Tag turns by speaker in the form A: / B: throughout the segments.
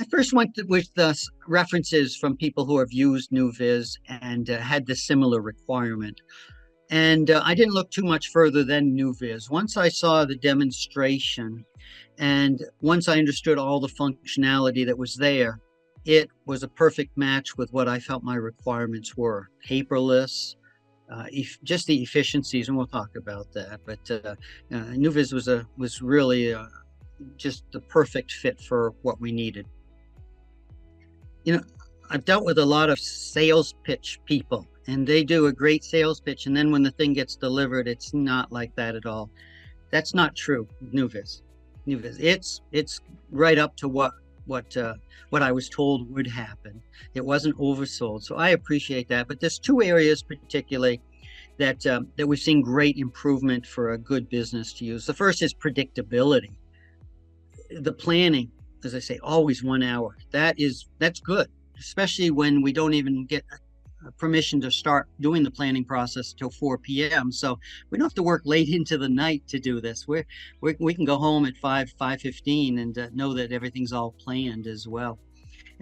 A: I first went with the references from people who have used nuVizz and had the similar requirement. And I didn't look too much further than nuVizz. Once I saw the demonstration and once I understood all the functionality that was there, it was a perfect match with what I felt my requirements were. Paperless, just the efficiencies, and we'll talk about that. But nuVizz was really just the perfect fit for what we needed. You know, I've dealt with a lot of sales pitch people, and they do a great sales pitch, and then when the thing gets delivered, it's not like that at all. That's not true. nuVizz, it's right up to what what I was told would happen. It wasn't oversold, so I appreciate that. But there's two areas particularly that we've seen great improvement for a good business to use. The first is predictability. The planning, as I say, always 1 hour. That's good, especially when we don't even get permission to start doing the planning process till 4 p.m. So we don't have to work late into the night to do this. We can go home at 5:15 and know that everything's all planned as well.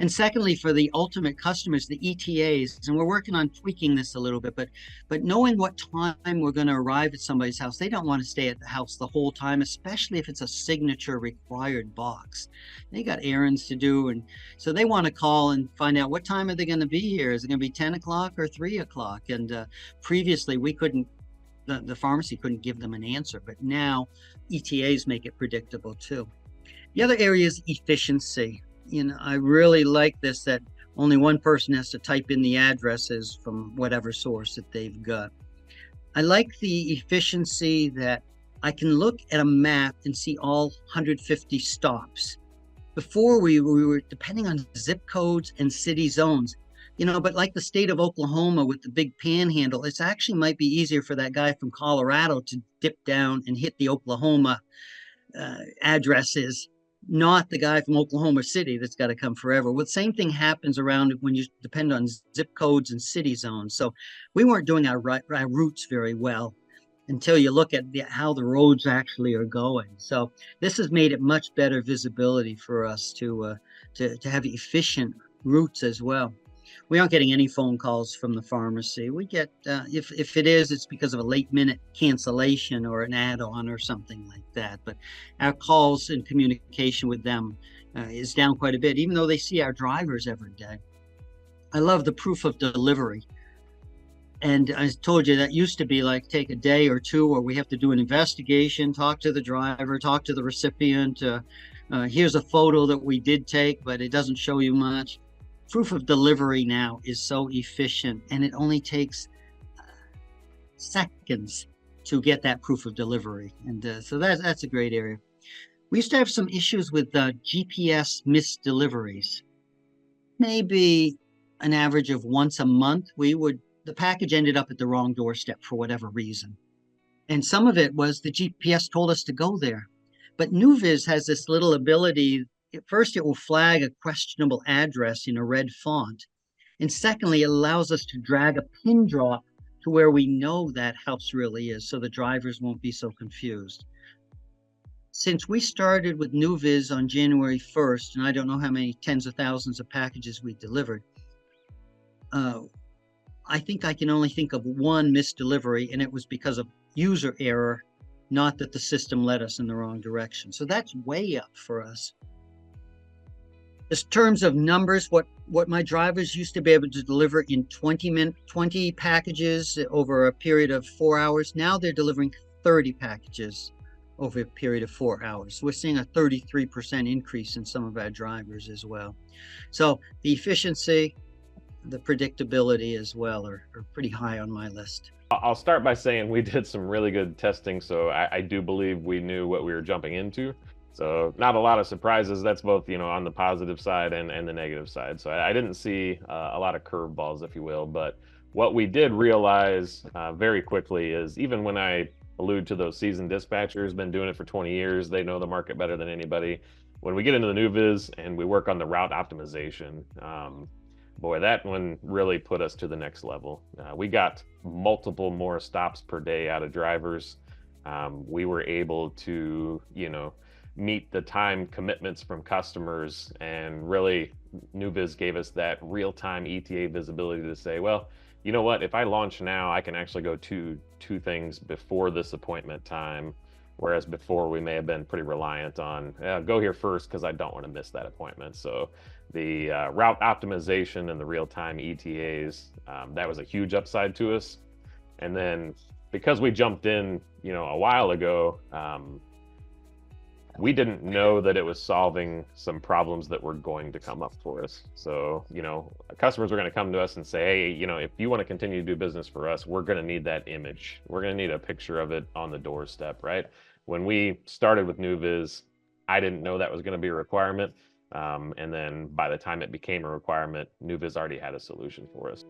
A: And secondly, for the ultimate customers, the ETAs, and we're working on tweaking this a little bit, but knowing what time we're going to arrive at somebody's house, they don't want to stay at the house the whole time, especially if it's a signature required box. They got errands to do, and so they want to call and find out what time are they going to be here. Is it going to be 10 o'clock or 3 o'clock? And previously we couldn't, the pharmacy couldn't give them an answer, but now ETAs make it predictable too. The other area is efficiency. I really like this, that only one person has to type in the addresses from whatever source that they've got. I like the efficiency that I can look at a map and see all 150 stops. Before we were depending on zip codes and city zones, but like the state of Oklahoma with the big panhandle, it's actually might be easier for that guy from Colorado to dip down and hit the Oklahoma addresses, not the guy from Oklahoma City that's got to come forever. Well, the same thing happens around when you depend on zip codes and city zones. So we weren't doing our routes very well until you look at how the roads actually are going. So this has made it much better visibility for us to have efficient routes as well. We aren't getting any phone calls from the pharmacy. We get, if it is, it's because of a late minute cancellation or an add-on or something like that. But our calls and communication with them is down quite a bit, even though they see our drivers every day. I love the proof of delivery. And I told you that used to be like take a day or two where we have to do an investigation, talk to the driver, talk to the recipient. Here's a photo that we did take, but it doesn't show you much. Proof of delivery now is so efficient, and it only takes seconds to get that proof of delivery. And so that's a great area. We used to have some issues with GPS missed deliveries. Maybe an average of once a month, the package ended up at the wrong doorstep for whatever reason. And some of it was the GPS told us to go there. But nuVizz has this little ability. First, it will flag a questionable address in a red font. And secondly, it allows us to drag a pin drop to where we know that house really is, so the drivers won't be so confused. Since we started with nuVizz on January 1st, and I don't know how many tens of thousands of packages we delivered, I think I can only think of one missed delivery, and it was because of user error, not that the system led us in the wrong direction. So that's way up for us. In terms of numbers, what my drivers used to be able to deliver in 20 packages over a period of 4 hours, now they're delivering 30 packages over a period of 4 hours. We're seeing a 33% increase in some of our drivers as well. So the efficiency, the predictability as well are pretty high on my list.
B: I'll start by saying we did some really good testing, so I do believe we knew what we were jumping into. So not a lot of surprises. That's both, on the positive side and the negative side. So I didn't see a lot of curveballs, if you will. But what we did realize very quickly is, even when I allude to those seasoned dispatchers, been doing it for 20 years, they know the market better than anybody. When we get into the nuVizz and we work on the route optimization, boy, that one really put us to the next level. We got multiple more stops per day out of drivers. We were able to, meet the time commitments from customers. And really, nuVizz gave us that real-time ETA visibility to say, well, you know what, if I launch now, I can actually go to two things before this appointment time, whereas before we may have been pretty reliant on go here first because I don't want to miss that appointment. So the route optimization and the real-time ETAs, that was a huge upside to us. And then because we jumped in, a while ago, we didn't know that it was solving some problems that were going to come up for us. So, customers were going to come to us and say, hey, if you want to continue to do business for us, we're going to need that image. We're going to need a picture of it on the doorstep, right? When we started with nuVizz, I didn't know that was going to be a requirement. And then by the time it became a requirement, nuVizz already had a solution for us.